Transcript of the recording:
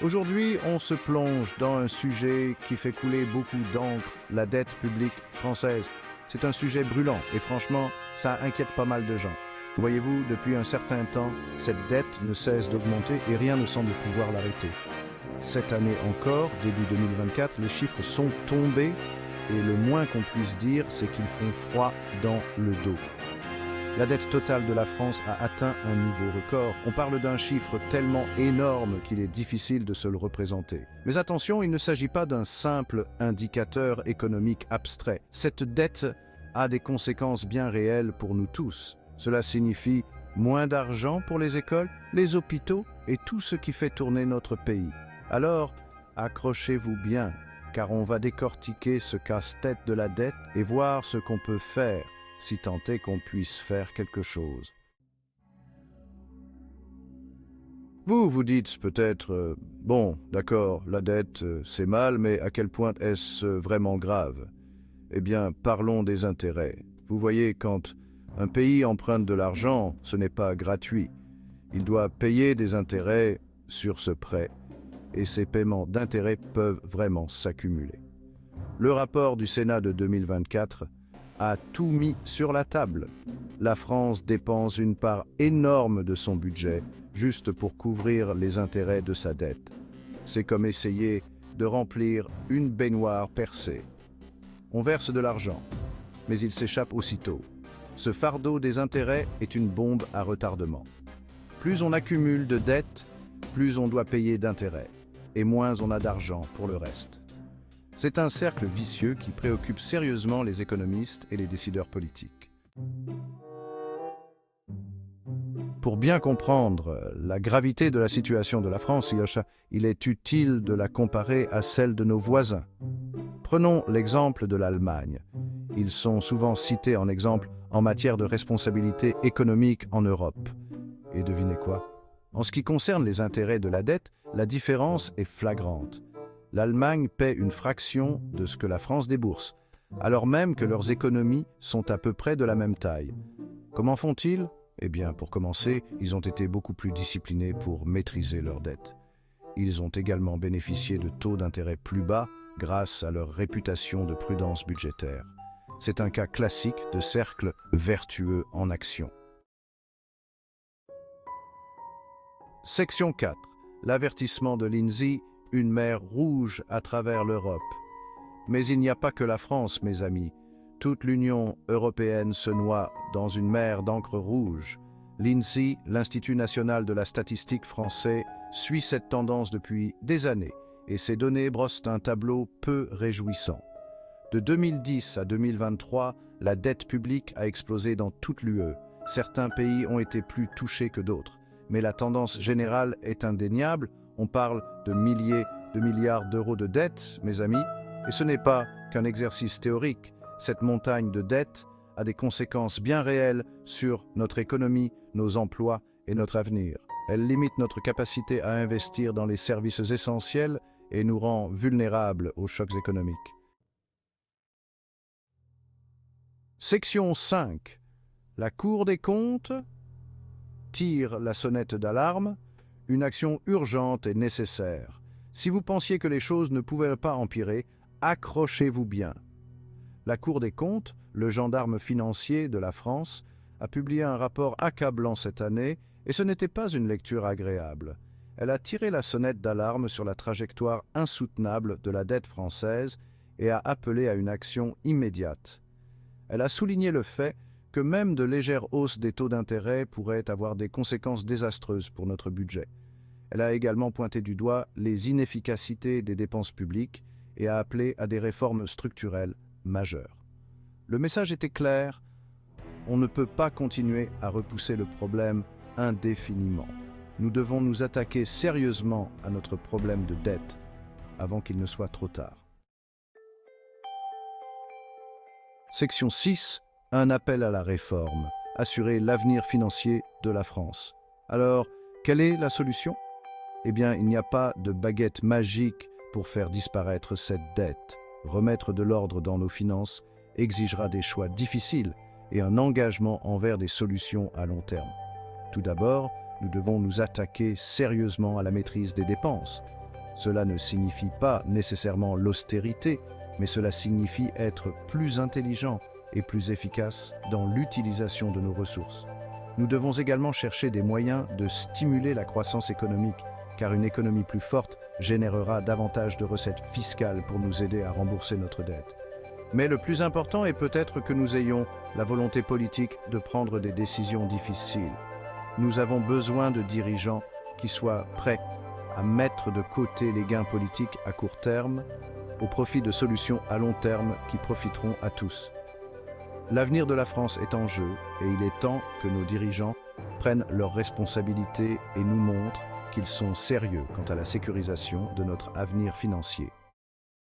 Aujourd'hui, on se plonge dans un sujet qui fait couler beaucoup d'encre, la dette publique française. C'est un sujet brûlant et franchement, ça inquiète pas mal de gens. Voyez-vous, depuis un certain temps, cette dette ne cesse d'augmenter et rien ne semble pouvoir l'arrêter. Cette année encore, début 2024, les chiffres sont tombés et le moins qu'on puisse dire, c'est qu'ils font froid dans le dos. La dette totale de la France a atteint un nouveau record. On parle d'un chiffre tellement énorme qu'il est difficile de se le représenter. Mais attention, il ne s'agit pas d'un simple indicateur économique abstrait. Cette dette a des conséquences bien réelles pour nous tous. Cela signifie moins d'argent pour les écoles, les hôpitaux et tout ce qui fait tourner notre pays. Alors, accrochez-vous bien, car on va décortiquer ce casse-tête de la dette et voir ce qu'on peut faire, si tant est qu'on puisse faire quelque chose. Vous dites peut-être, bon, d'accord, la dette, c'est mal, mais à quel point est-ce vraiment grave? Eh bien, parlons des intérêts. Vous voyez, quand un pays emprunte de l'argent, ce n'est pas gratuit. Il doit payer des intérêts sur ce prêt, et ces paiements d'intérêts peuvent vraiment s'accumuler. Le rapport du Sénat de 2024 a tout mis sur la table. La France dépense une part énorme de son budget juste pour couvrir les intérêts de sa dette. C'est comme essayer de remplir une baignoire percée. On verse de l'argent, mais il s'échappe aussitôt. Ce fardeau des intérêts est une bombe à retardement. Plus on accumule de dettes, plus on doit payer d'intérêts, et moins on a d'argent pour le reste. C'est un cercle vicieux qui préoccupe sérieusement les économistes et les décideurs politiques. Pour bien comprendre la gravité de la situation de la France, il est utile de la comparer à celle de nos voisins. Prenons l'exemple de l'Allemagne. Ils sont souvent cités en exemple en matière de responsabilité économique en Europe. Et devinez quoi? En ce qui concerne les intérêts de la dette, la différence est flagrante. L'Allemagne paie une fraction de ce que la France débourse, alors même que leurs économies sont à peu près de la même taille. Comment font-ils? Eh bien, pour commencer, ils ont été beaucoup plus disciplinés pour maîtriser leurs dettes. Ils ont également bénéficié de taux d'intérêt plus bas grâce à leur réputation de prudence budgétaire. C'est un cas classique de cercle vertueux en action. Section 4. L'avertissement de l'INSEE, une mer rouge à travers l'Europe. Mais il n'y a pas que la France, mes amis. Toute l'Union européenne se noie dans une mer d'encre rouge. L'INSEE, l'Institut national de la statistique français, suit cette tendance depuis des années et ces données brossent un tableau peu réjouissant. De 2010 à 2023, la dette publique a explosé dans toute l'UE. Certains pays ont été plus touchés que d'autres, mais la tendance générale est indéniable. On parle de milliers de milliards d'euros de dettes, mes amis, et ce n'est pas qu'un exercice théorique. Cette montagne de dettes a des conséquences bien réelles sur notre économie, nos emplois et notre avenir. Elle limite notre capacité à investir dans les services essentiels et nous rend vulnérables aux chocs économiques. Section 5. La Cour des comptes tire la sonnette d'alarme. Une action urgente est nécessaire. Si vous pensiez que les choses ne pouvaient pas empirer, accrochez-vous bien. La Cour des comptes, le gendarme financier de la France, a publié un rapport accablant cette année et ce n'était pas une lecture agréable. Elle a tiré la sonnette d'alarme sur la trajectoire insoutenable de la dette française et a appelé à une action immédiate. Elle a souligné le fait que même de légères hausses des taux d'intérêt pourraient avoir des conséquences désastreuses pour notre budget. Elle a également pointé du doigt les inefficacités des dépenses publiques et a appelé à des réformes structurelles majeures. Le message était clair, on ne peut pas continuer à repousser le problème indéfiniment. Nous devons nous attaquer sérieusement à notre problème de dette avant qu'il ne soit trop tard. Section 6. Un appel à la réforme. Assurer l'avenir financier de la France. Alors, quelle est la solution? Eh bien, il n'y a pas de baguette magique pour faire disparaître cette dette. Remettre de l'ordre dans nos finances exigera des choix difficiles et un engagement envers des solutions à long terme. Tout d'abord, nous devons nous attaquer sérieusement à la maîtrise des dépenses. Cela ne signifie pas nécessairement l'austérité, mais cela signifie être plus intelligent et plus efficace dans l'utilisation de nos ressources. Nous devons également chercher des moyens de stimuler la croissance économique, car une économie plus forte générera davantage de recettes fiscales pour nous aider à rembourser notre dette. Mais le plus important est peut-être que nous ayons la volonté politique de prendre des décisions difficiles. Nous avons besoin de dirigeants qui soient prêts à mettre de côté les gains politiques à court terme au profit de solutions à long terme qui profiteront à tous. L'avenir de la France est en jeu et il est temps que nos dirigeants prennent leurs responsabilités et nous montrent qu'ils sont sérieux quant à la sécurisation de notre avenir financier.